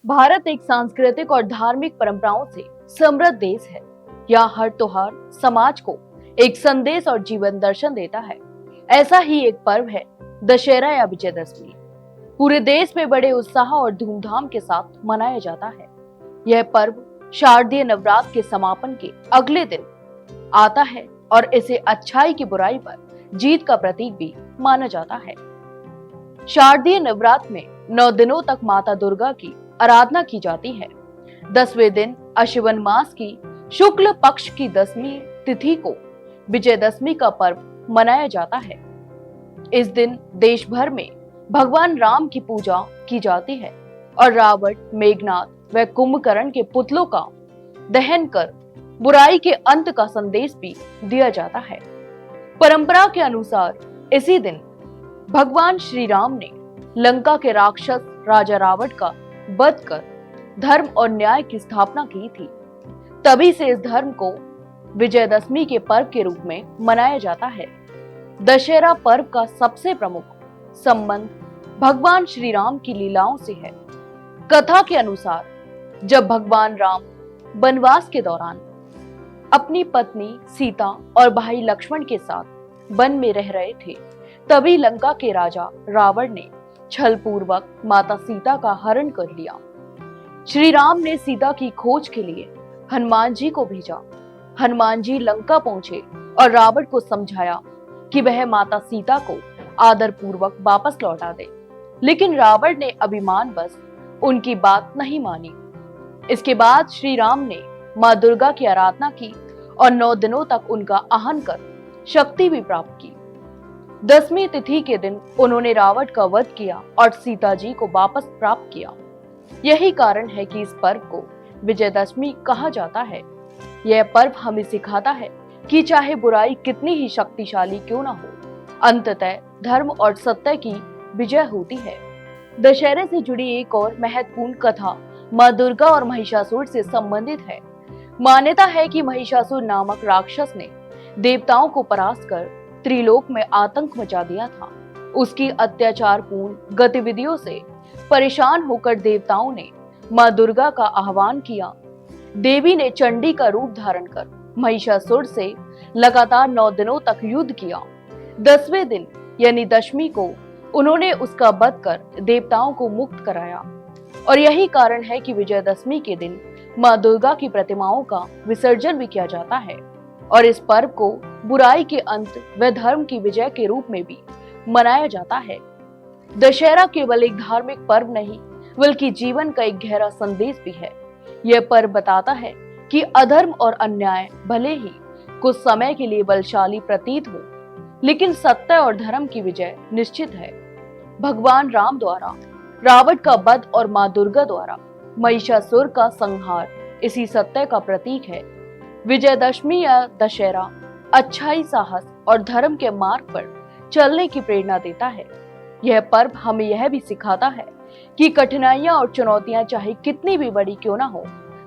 भारत एक सांस्कृतिक और धार्मिक परंपराओं से समृद्ध देश है। यहाँ हर त्योहार समाज को एक संदेश और जीवन दर्शन देता है। ऐसा ही एक पर्व है दशहरा या विजयदशमी। पूरे देश में बड़े उत्साह और धूमधाम के साथ मनाया जाता है। यह पर्व शारदीय नवरात्र के समापन के अगले दिन आता है और इसे अच्छाई की बुराई पर जीत का प्रतीक भी माना जाता है। शारदीय नवरात्र में 9 दिनों तक माता दुर्गा की आराधना की जाती है। 10वें दिन अश्विन मास की शुक्ल पक्ष की 10वीं तिथि को विजयदशमी का पर्व मनाया जाता है। इस दिन देश भर में भगवान राम की पूजा की जाती है और रावण, मेघनाद व कुंभकर्ण के पुतलों का दहन कर बुराई के अंत का संदेश भी दिया जाता है। परंपरा के अनुसार इसी दिन भगवान श्री राम ने लंका के राक्षस राजा रावण का वध कर धर्म और न्याय की स्थापना की थी। तभी से इस धर्म को विजयदशमी के पर्व के रूप में मनाया जाता है। दशहरा पर्व का सबसे प्रमुख संबंध भगवान श्री राम की लीलाओं से है। कथा के अनुसार जब भगवान राम वनवास के दौरान अपनी पत्नी सीता और भाई लक्ष्मण के साथ वन में रह रहे थे, तभी लंका के राजा रावण ने छल पूर्वक माता सीता का हरण कर लिया। श्री राम ने सीता की खोज के लिए हनुमान जी को भेजा। हनुमान जी लंका पहुंचे और रावण को समझाया कि वह माता सीता को आदर पूर्वक वापस लौटा दे, लेकिन रावण ने अभिमानवश उनकी बात नहीं मानी। इसके बाद श्री राम ने मां दुर्गा की आराधना की और 9 दिनों तक उनका आहन कर शक्ति भी प्राप्त की। 10वीं तिथि के दिन उन्होंने रावण का वध किया और सीता जी को वापस प्राप्त किया। यही कारण है कि इस पर्व को विजयदशमी कहा जाता है। यह पर्व हमें सिखाता है कि चाहे बुराई कितनी ही शक्तिशाली क्यों ना हो, अंततः धर्म और सत्य की विजय होती है। दशहरे से जुड़ी एक और महत्वपूर्ण कथा मां दुर्गा और महिषासुर से संबंधित है। मान्यता है कि महिषासुर नामक राक्षस ने देवताओं को परास्त कर त्रिलोक में आतंक मचा दिया था। उसकी अत्याचारपूर्ण गतिविधियों से परेशान होकर देवताओं ने मां दुर्गा का आह्वान किया। देवी ने चंडी का रूप धारण कर महिषासुर से लगातार 9 दिनों तक युद्ध किया। 10वें दिन यानी दशमी को उन्होंने उसका वध कर देवताओं को मुक्त कराया और यही कारण है कि विजयदशमी के दिन मां दुर्गा की प्रतिमाओं का विसर्जन भी किया जाता है और इस पर्व को बुराई के अंत व धर्म की विजय के रूप में भी मनाया जाता है। दशहरा केवल एक धार्मिक पर्व नहीं, बल्कि जीवन का एक गहरा संदेश भी है। यह पर्व बताता है कि अधर्म और अन्याय भले ही कुछ समय के लिए बलशाली प्रतीत हो, लेकिन सत्य और धर्म की विजय निश्चित है। भगवान राम द्वारा रावण का वध और मां दुर्गा द्वारा महिषासुर का संहार इसी सत्य का प्रतीक है। विजयदशमी या दशहरा अच्छाई, साहस और धर्म के मार्ग पर चलने की प्रेरणा देता है। यह पर्व हमें यह भी सिखाता है कि कठिनाइयां और चुनौतियां चाहे कितनी भी बड़ी क्यों ना हो,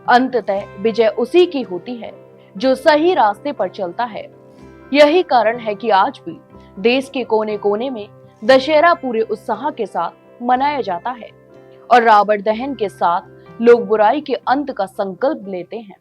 अंततः विजय उसी की होती है जो सही रास्ते पर चलता है। यही कारण है कि आज भी देश के कोने कोने में दशहरा पूरे उत्साह के साथ मनाया जाता है और रावण दहन के साथ लोग बुराई के अंत का संकल्प लेते हैं।